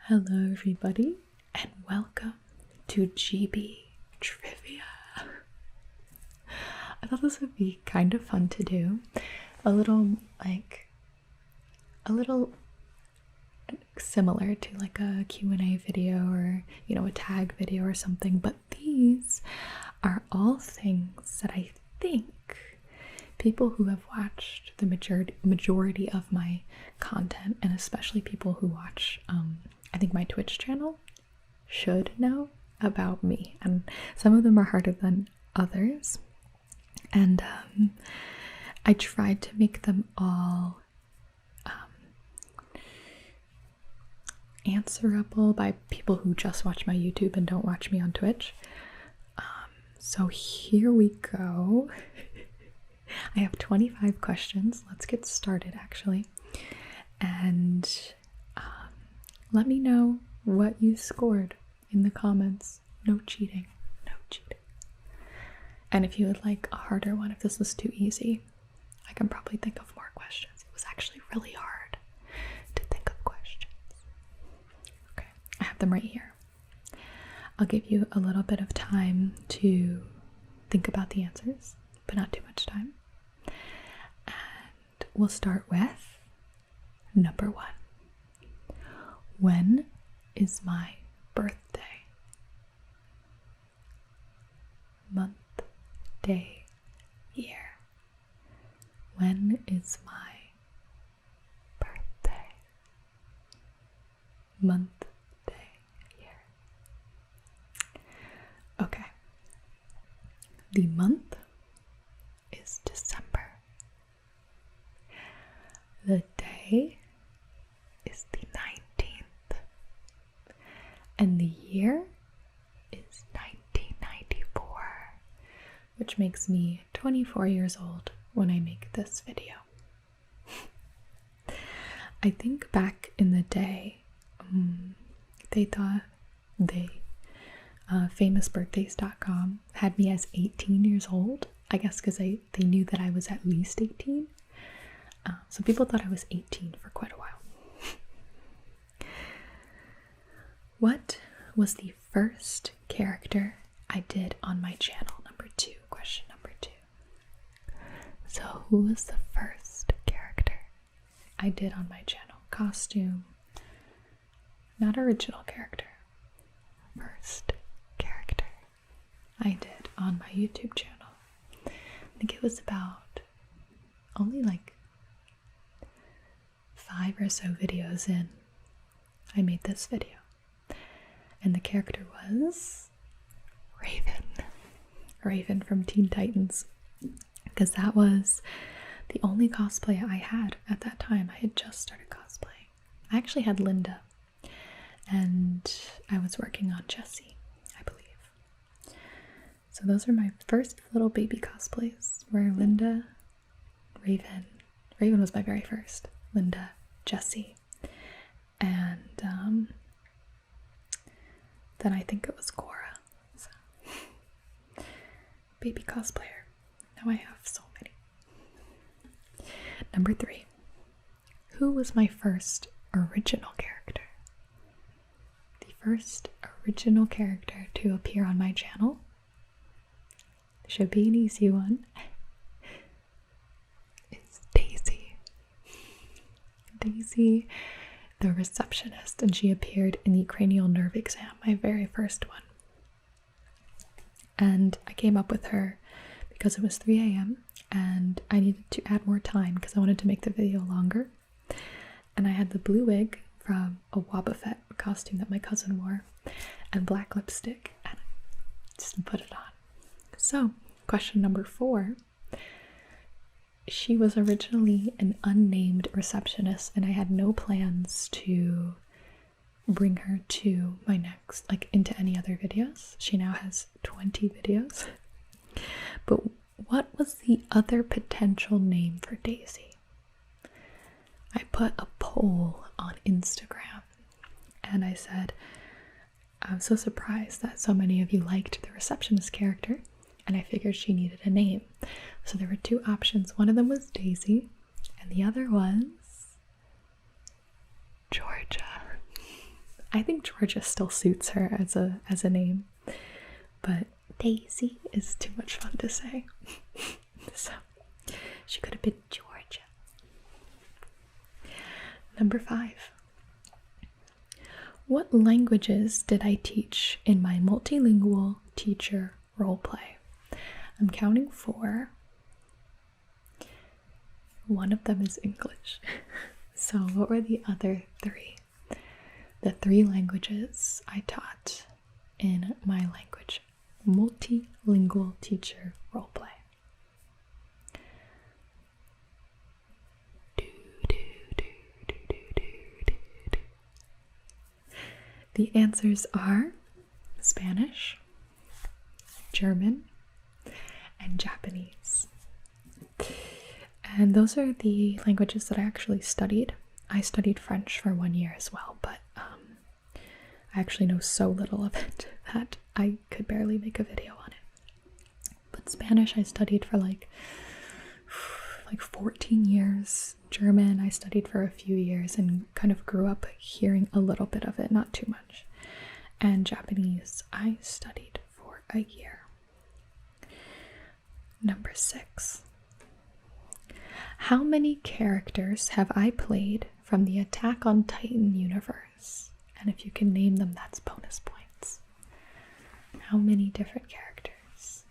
Hello everybody and welcome to Gibi Trivia. I thought this would be kind of fun to do. A little similar to like a Q&A video or, a tag video or something, but these are all things that I think people who have watched the majority of my content, and especially people who watch I think my Twitch channel, should know about me, and some of them are harder than others, and I tried to make them all answerable by people who just watch my YouTube and don't watch me on Twitch. So here we go. I have 25 questions. Let's get started actually, and let me know what you scored in the comments. No cheating, no cheating. And if you would like a harder one, if this was too easy, I can probably think of more questions. It was actually really hard to think of questions. Okay, I have them right here. I'll give you a little bit of time to think about the answers, but not too much time. And we'll start with number 1. When is my birthday? Month, day, year. When is my birthday? Month, day, year. Okay. The month is December. The day is the 19th. And the year is 1994, which makes me 24 years old when I make this video. I think back in the day, they thought famousbirthdays.com had me as 18 years old, I guess because they knew that I was at least 18. So people thought I was 18 for quite a while. What was the first character I did on my channel? Number 2, question number 2. So who was the first character I did on my channel? Costume, not original character. First character I did on my YouTube channel. I think it was about only like 5 or so videos in, I made this video. And the character was Raven from Teen Titans, because that was the only cosplay I had at that time. I had just started cosplaying. I actually had Linda, and I was working on Jessie, I believe. So those are my first little baby cosplays, were Linda, Raven was my very first, Linda, Jessie, and then I think it was Cora. So, baby cosplayer. Now I have so many. Number 3. Who was my first original character? The first original character to appear on my channel should be an easy one. It's Daisy. Daisy, the receptionist, and she appeared in the cranial nerve exam, my very first one. And I came up with her because it was 3 a.m. and I needed to add more time because I wanted to make the video longer. And I had the blue wig from a Wobbuffet costume that my cousin wore and black lipstick, and I just put it on. So, question number 4. She was originally an unnamed receptionist, and I had no plans to bring her to my next, into any other videos. She now has 20 videos. But what was the other potential name for Daisy? I put a poll on Instagram, and I said, I'm so surprised that so many of you liked the receptionist character, and I figured she needed a name. So there were 2 options. One of them was Daisy, and the other was Georgia. I think Georgia still suits her as a name, but Daisy is too much fun to say. So she could have been Georgia. Number 5. What languages did I teach in my multilingual teacher roleplay? I'm counting 4. One of them is English. So what were the other 3? The 3 languages I taught in my multilingual teacher roleplay. The answers are Spanish, German, and Japanese. And those are the languages that I actually studied. I studied French for 1 year as well, but I actually know so little of it that I could barely make a video on it. But Spanish I studied for like 14 years. German I studied for a few years and kind of grew up hearing a little bit of it, not too much. And Japanese I studied for a year. Number 6. How many characters have I played from the Attack on Titan universe? And if you can name them, that's bonus points. How many different characters?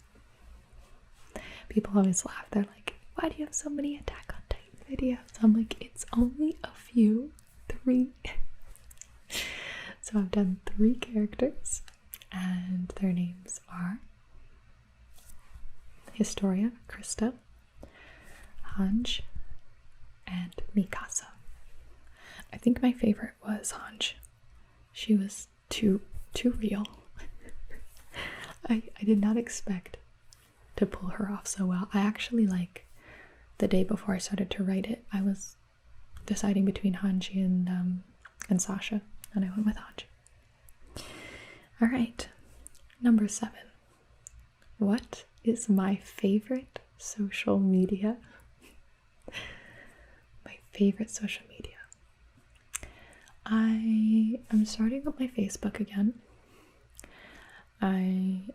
People always laugh. They're like, why do you have so many Attack on Titan videos? I'm like, it's only a few. 3. So I've done 3 characters, and their names are Historia, Krista, Hanj, and Mikasa. I think my favorite was Hanj. She was too real. I did not expect to pull her off so well. I actually, like, the day before I started to write it, I was deciding between Hanji and Sasha, and I went with Hanji. Alright, number 7. What is my favorite social media? My favorite social media. I am starting up my Facebook again. I'm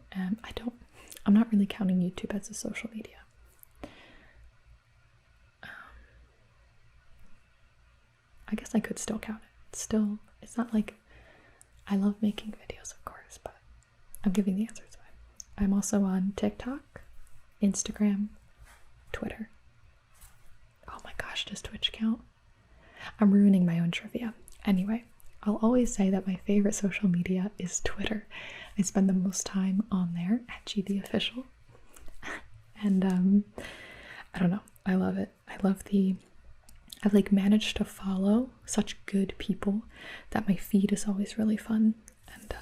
not really counting YouTube as a social media. I guess I could still count it. It's not like I love making videos, of course, but I'm giving the answers away. I'm also on TikTok, Instagram, Twitter. Oh my gosh, does Twitch count? I'm ruining my own trivia. Anyway, I'll always say that my favorite social media is Twitter. I spend the most time on there at Gibi Official. And I don't know, I love it. I've like managed to follow such good people that my feed is always really fun. And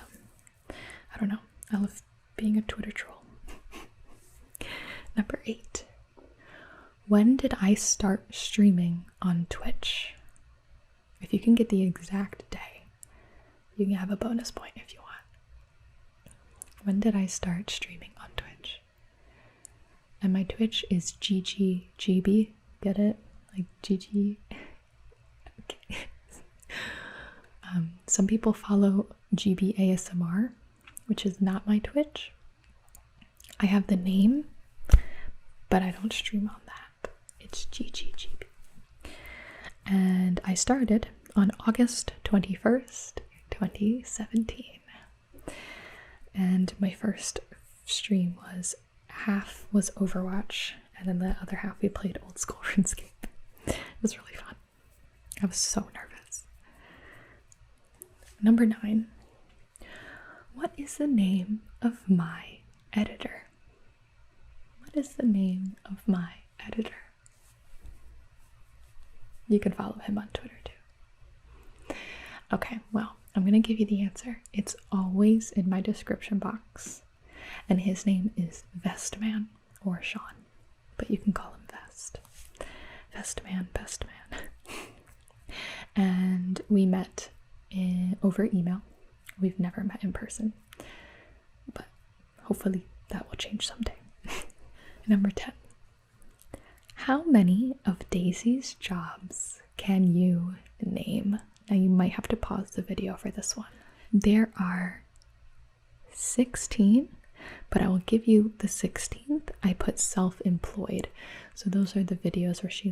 I don't know, I love being a Twitter troll. Number 8. When did I start streaming on Twitch? If you can get the exact day, you can have a bonus point if you want. When did I start streaming on Twitch? And my Twitch is Gibi. Get it? Like GG. Okay. Some people follow GB ASMR, which is not my Twitch. I have the name, but I don't stream on that. It's GB. And I started on August 21st, 2017. And my first stream was half was Overwatch, and then the other half we played old school RuneScape. It was really fun. I was so nervous. Number 9. What is the name of my editor? What is the name of my editor? You can follow him on Twitter too. Okay, well, I'm gonna give you the answer. It's always in my description box. And his name is Vestman, or Sean, but you can call him Vest. Vestman, best man. And we met over email. We've never met in person, but hopefully that will change someday. Number 10. How many of Daisy's jobs can you name? Now you might have to pause the video for this one. There are 16, but I will give you the 16th. I put self-employed. So those are the videos where she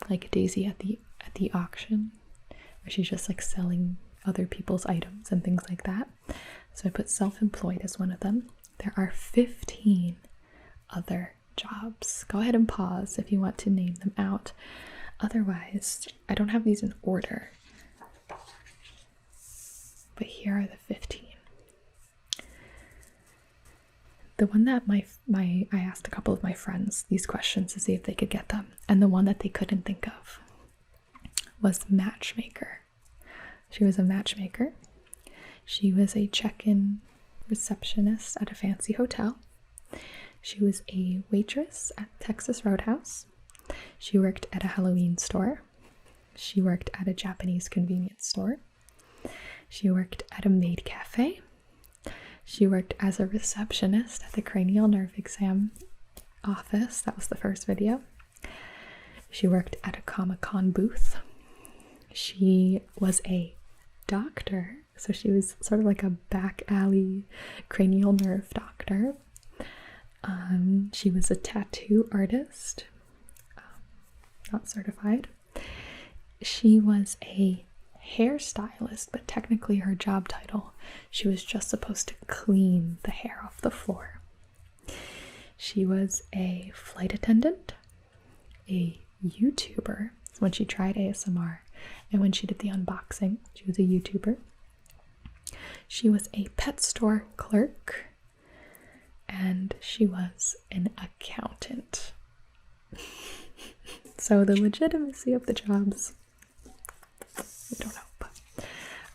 like Daisy at the auction, where she's just like selling other people's items and things like that. So I put self-employed as one of them. There are 15 other jobs. Go ahead and pause if you want to name them out. Otherwise, I don't have these in order. But here are the 15. The one that I asked a couple of my friends these questions to see if they could get them, and the one that they couldn't think of was matchmaker. She was a matchmaker. She was a check-in receptionist at a fancy hotel. She was a waitress at Texas Roadhouse. She worked at a Halloween store. She worked at a Japanese convenience store. She worked at a maid cafe. She worked as a receptionist at the cranial nerve exam office. That was the first video. She worked at a Comic-Con booth. She was a doctor, so she was sort of like a back alley cranial nerve doctor. She was a tattoo artist, not certified. She was a hairstylist, but technically her job title, she was just supposed to clean the hair off the floor. She was a flight attendant, a YouTuber, when she tried ASMR, and when she did the unboxing, she was a YouTuber. She was a pet store clerk, and she was an accountant. So the legitimacy of the jobs, I don't know, but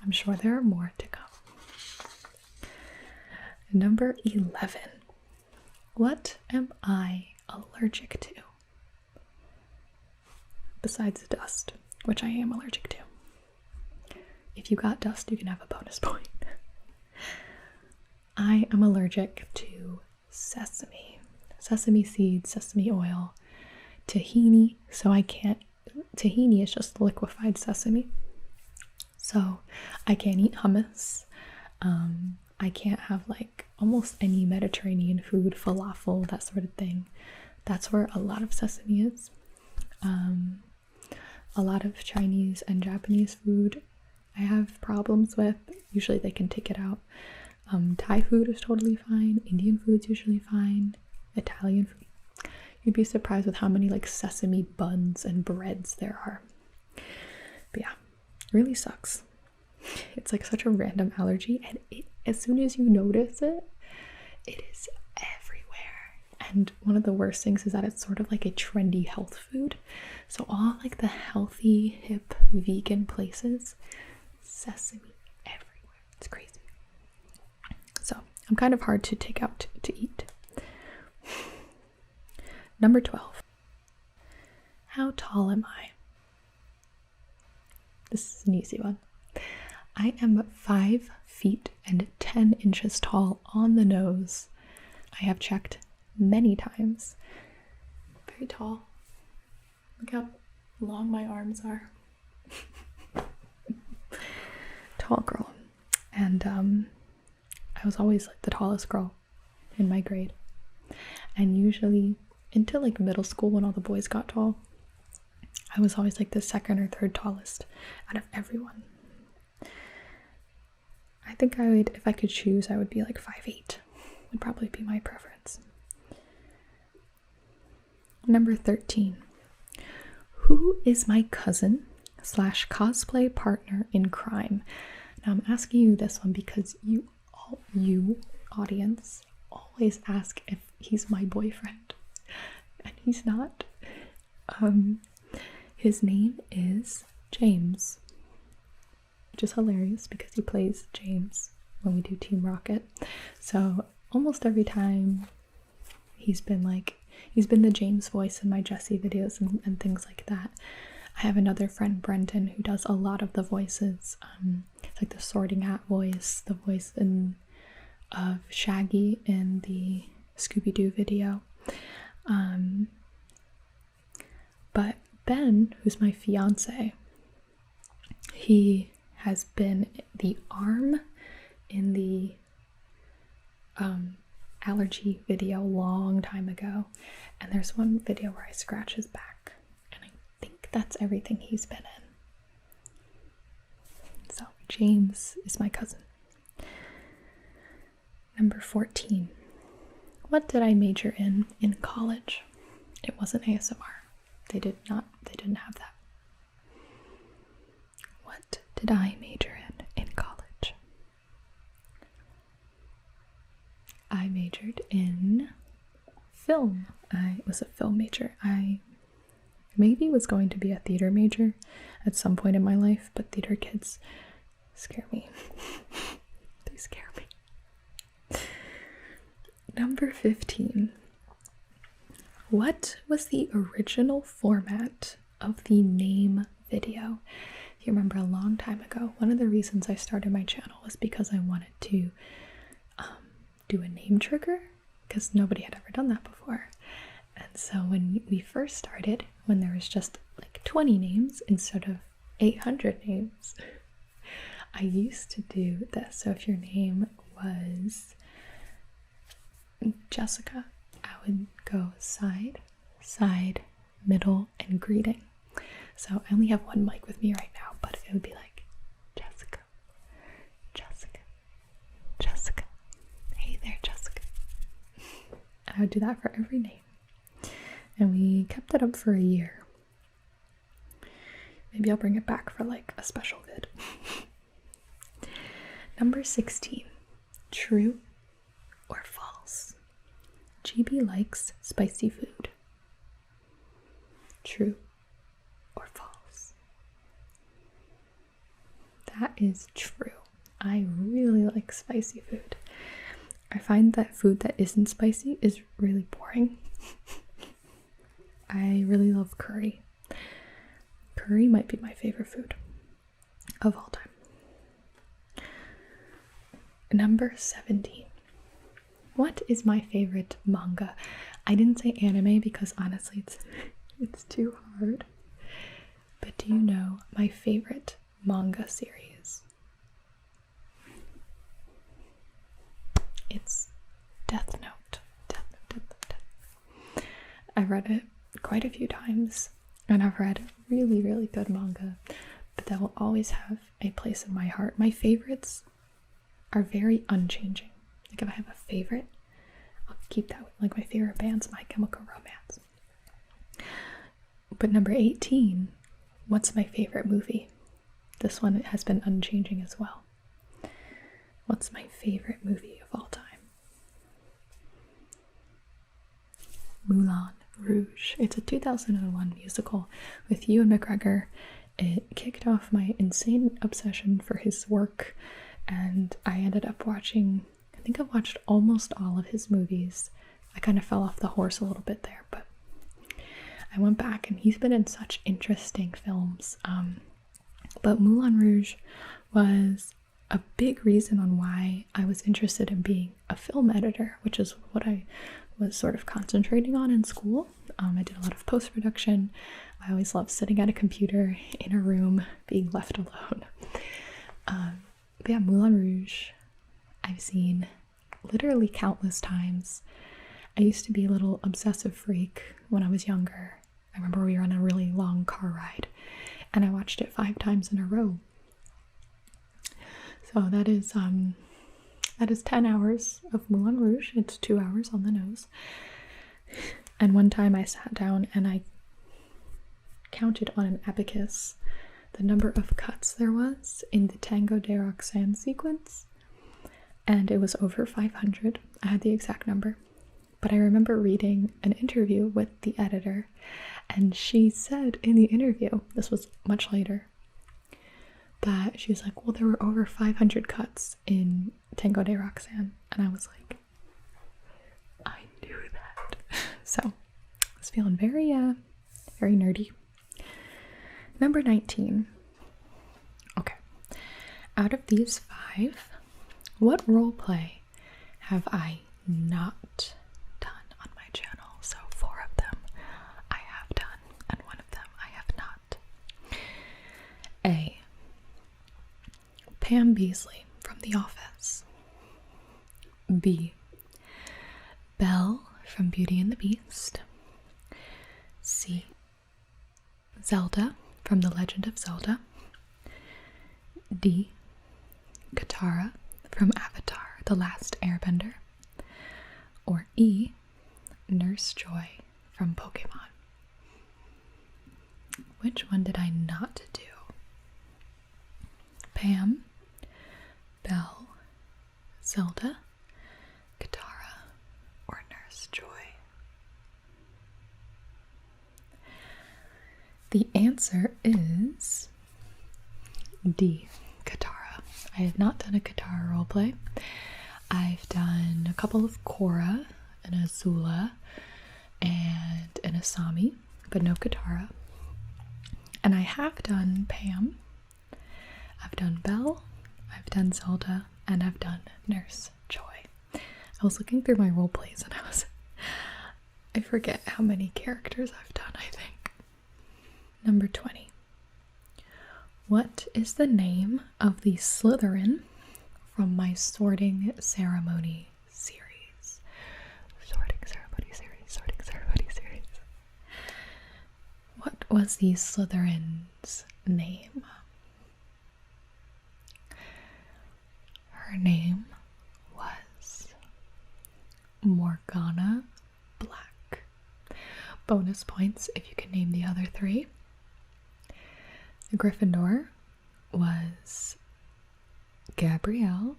I'm sure there are more to come. Number 11. What am I allergic to? Besides dust, which I am allergic to. If you got dust, you can have a bonus point. I am allergic to sesame. Sesame seeds, sesame oil, tahini, so I can't, tahini is just liquefied sesame. So I can't eat hummus. I can't have like almost any Mediterranean food, falafel, that sort of thing. That's where a lot of sesame is. A lot of Chinese and Japanese food I have problems with. Usually they can take it out. Thai food is totally fine. Indian food's usually fine. Italian food. You'd be surprised with how many like sesame buns and breads there are. But yeah, really sucks. It's like such a random allergy, and as soon as you notice it, it is everywhere. And one of the worst things is that it's sort of like a trendy health food. So all like the healthy, hip, vegan places, sesame everywhere. It's crazy. So I'm kind of hard to take out to eat. Number 12. How tall am I? This is an easy one. I am 5 feet and 10 inches tall on the nose. I have checked many times. Very tall. Look how long my arms are. Tall girl. And I was always like the tallest girl in my grade. And usually into like middle school, when all the boys got tall, I was always like the second or third tallest out of everyone. I think I would, if I could choose, I would be like 5'8", would probably be my preference. Number 13. Who is my cousin / cosplay partner in crime? Now I'm asking you this one because you audience always ask if he's my boyfriend, and he's not. His name is James, which is hilarious because he plays James when we do Team Rocket. So almost every time he's been the James voice in my Jessie videos and things like that. I have another friend, Brendan, who does a lot of the voices. It's like the Sorting Hat voice, the voice of Shaggy in the Scooby-Doo video. But Ben, who's my fiance, he has been the arm in the allergy video long time ago, and there's one video where I scratch his back, and I think that's everything he's been in. So James is my cousin. Number 14. What did I major in college? It wasn't ASMR. They didn't have that. What did I major in college? I majored in film. I was a film major. I maybe was going to be a theater major at some point in my life, but theater kids scare me. They scare me. Number 15. What was the original format of the name video? If you remember a long time ago, one of the reasons I started my channel was because I wanted to do a name trigger, because nobody had ever done that before. And so when we first started, when there was just like 20 names instead of 800 names, I used to do this. So if your name was Jessica, I would go side, side, middle, and greeting. So I only have one mic with me right now, but it would be like Jessica, Jessica, Jessica. Hey there, Jessica. And I would do that for every name. And we kept it up for a year. Maybe I'll bring it back for like a special vid. Number 16. True or false? Gibi likes spicy food. True or false? That is true. I really like spicy food. I find that food that isn't spicy is really boring. I really love curry. Curry might be my favorite food of all time. Number 17. What is my favorite manga? I didn't say anime because honestly it's too hard. But do you know my favorite manga series? It's Death Note. I've read it quite a few times, and I've read really, really good manga, but that will always have a place in my heart. My favorites are very unchanging. Like if I have a favorite, I'll keep that. Like my favorite band's My Chemical Romance. But number 18, what's my favorite movie? This one has been unchanging as well. What's my favorite movie of all time? Moulin Rouge. It's a 2001 musical with Ewan McGregor. It kicked off my insane obsession for his work, and I ended up watching, I think I've watched almost all of his movies. I kind of fell off the horse a little bit there, but I went back, and he's been in such interesting films. But Moulin Rouge was a big reason on why I was interested in being a film editor, which is what I was sort of concentrating on in school. I did a lot of post-production. I always loved sitting at a computer in a room, being left alone. But yeah, Moulin Rouge, I've seen literally countless times. I used to be a little obsessive freak when I was younger. I remember we were on a really long car ride, and I watched it 5 times in a row. So that is 10 hours of Moulin Rouge. It's 2 hours on the nose. And one time I sat down and I counted on an abacus the number of cuts there was in the Tango de Roxanne sequence, and it was over 500. I had the exact number, but I remember reading an interview with the editor, and she said in the interview, this was much later, that she was like, well, there were over 500 cuts in Tango de Roxanne, and I was like, I knew that. So I was feeling very nerdy. Number 19. Okay. Out of these 5, what role play have I not done on my channel? So 4 of them I have done, and 1 of them I have not. A. Pam Beasley from The Office. B. Belle from Beauty and the Beast. C. Zelda from The Legend of Zelda. D. Katara from Avatar, The Last Airbender. Or E. Nurse Joy from Pokemon. Which one did I not do? Pam, Belle, Zelda, Katara, or Nurse Joy? The answer is D, Katara. I have not done a Katara roleplay. I've done a couple of Korra, an Azula, and an Asami, but no Katara. And I have done Pam, I've done Belle, I've done Zelda, and I've done Nurse Joy. I was looking through my role plays and I forget how many characters I've done, I think. Number 20. What is the name of the Slytherin from my Sorting Ceremony series? Sorting Ceremony series. What was the Slytherin's name? Her name was Morgana Black. Bonus points if you can name the other three. The Gryffindor was Gabrielle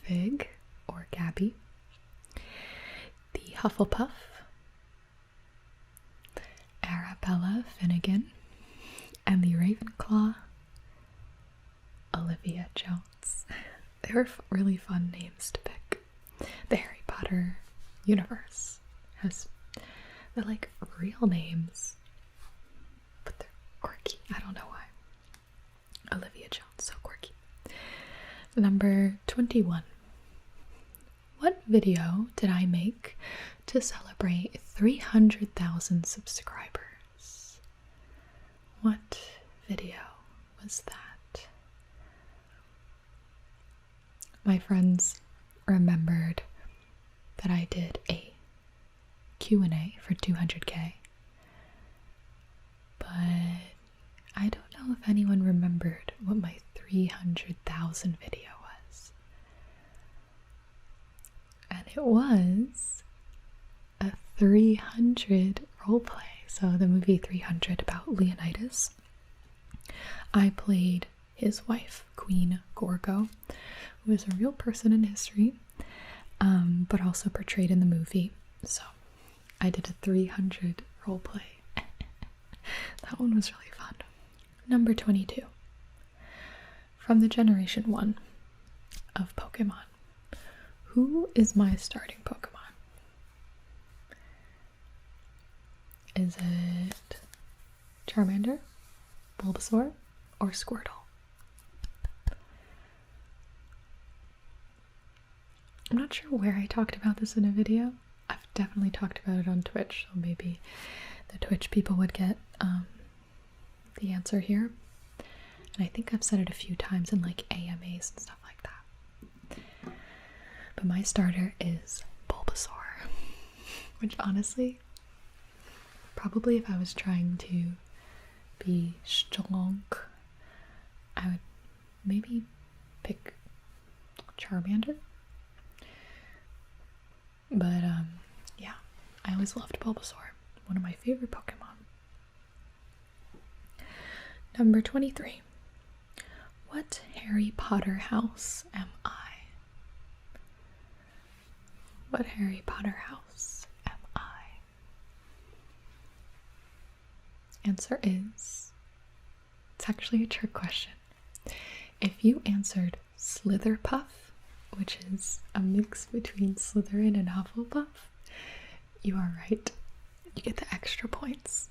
Fig, or Gabby. The Hufflepuff, Arabella Finnegan. And the Ravenclaw, Olivia Jones. They were really fun names to pick. The Harry Potter universe has, they're like real names, but they're quirky. I don't know why. Olivia Jones, so quirky. Number 21. What video did I make to celebrate 300,000 subscribers? What video was that? My friends remembered that I did a Q&A for 200K, but I don't know if anyone remembered what my 300,000 video was. And it was a 300 roleplay. So the movie 300 about Leonidas. I played his wife, Queen Gorgo, who is a real person in history, but also portrayed in the movie. So I did a 300 roleplay. That one was really fun. Number 22. From the Generation 1 of Pokemon, who is my starting Pokemon? Is it Charmander, Bulbasaur, or Squirtle? I'm not sure where I talked about this in a video. I've definitely talked about it on Twitch, so maybe the Twitch people would get the answer here. And I think I've said it a few times in like AMAs and stuff like that. But my starter is Bulbasaur, which honestly, probably if I was trying to be strong, I would maybe pick Charmander. But yeah, I always loved Bulbasaur, one of my favorite Pokemon. Number 23. What Harry Potter house am I? What Harry Potter house am I? Answer is, it's actually a trick question. If you answered Slitherpuff, which is a mix between Slytherin and Hufflepuff, you are right. You get the extra points.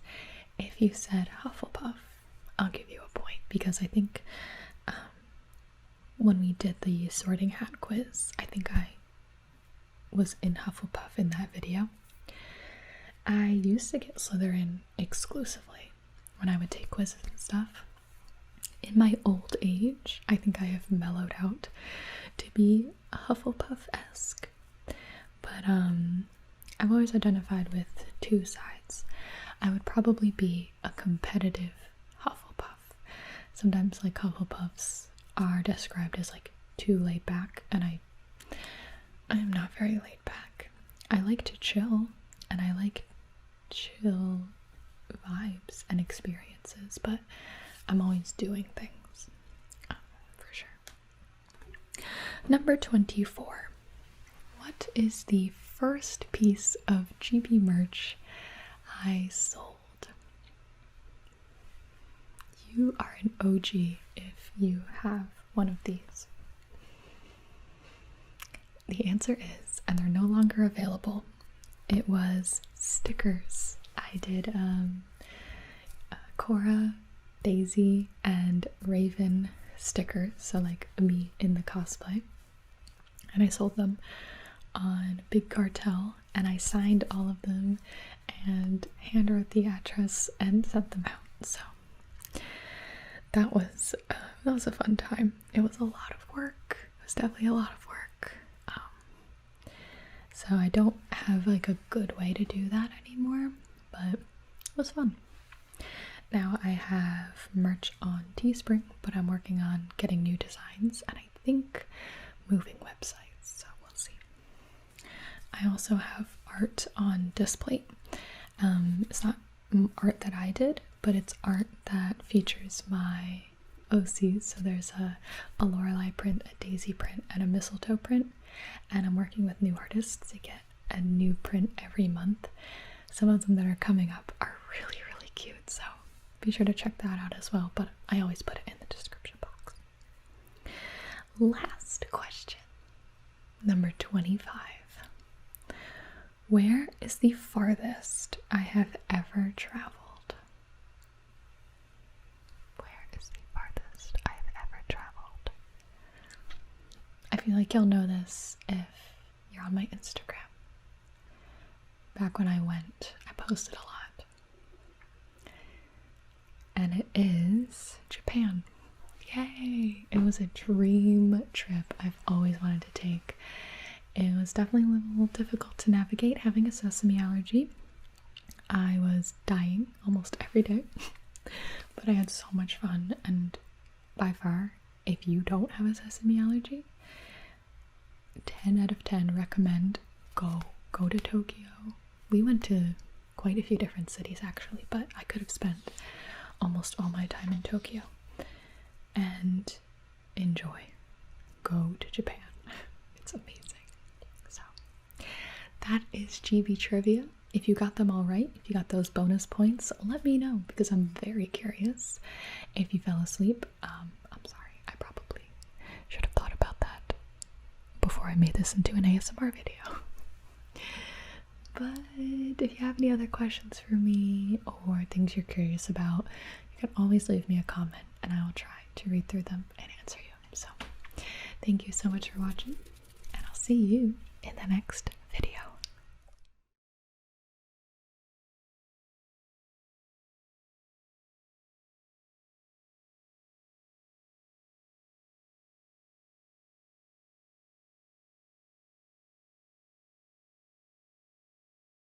If you said Hufflepuff, I'll give you a point, because I think when we did the sorting hat quiz, I think I was in Hufflepuff in that video. I used to get Slytherin exclusively when I would take quizzes and stuff, in my old age, I think I have mellowed out to be Hufflepuff-esque. But I've always identified with two sides. I would probably be a competitive Hufflepuff. Sometimes like Hufflepuffs are described as like too laid back, and I am not very laid back. I like to chill, and I like chill vibes and experiences, but I'm always doing things, for sure. Number 24. What is the first piece of GB merch I sold? You are an OG if you have one of these. The answer is, and they're no longer available, it was stickers. I did Cora, Daisy, and Raven stickers, so like me in the cosplay. And I sold them on Big Cartel, and I signed all of them and hand wrote the address and sent them out. So that was a fun time. It was a lot of work. It was definitely a lot of work. So I don't have like a good way to do that anymore, but it was fun. Now I have merch on Teespring, but I'm working on getting new designs and I think moving websites, so we'll see. I also have art on display. It's not art that I did, but it's art that features my OCs. So there's a Lorelei print, a Daisy print, and a Mistletoe print, and I'm working with new artists to get a new print every month. Some of them that are coming up are really, really cute, so be sure to check that out as well, but I always put it in the description box. Last question, number 25. Where is the farthest I have ever traveled? Where is the farthest I have ever traveled? I feel like you'll know this if you're on my Instagram. Back when I went, I posted a lot. And it is Japan. Yay! It was a dream trip I've always wanted to take. It was definitely a little difficult to navigate having a sesame allergy. I was dying almost every day, but I had so much fun, and by far, if you don't have a sesame allergy, 10 out of 10 recommend go to Tokyo. We went to quite a few different cities actually, but I could have spent almost all my time in Tokyo. And enjoy. Go to Japan. It's amazing. So that is GB Trivia. If you got them all right, if you got those bonus points, let me know because I'm very curious. If you fell asleep, I'm sorry. I probably should have thought about that before I made this into an ASMR video. But if you have any other questions for me or things you're curious about, you can always leave me a comment and I will try to read through them and answer you. So thank you so much for watching, and I'll see you in the next video.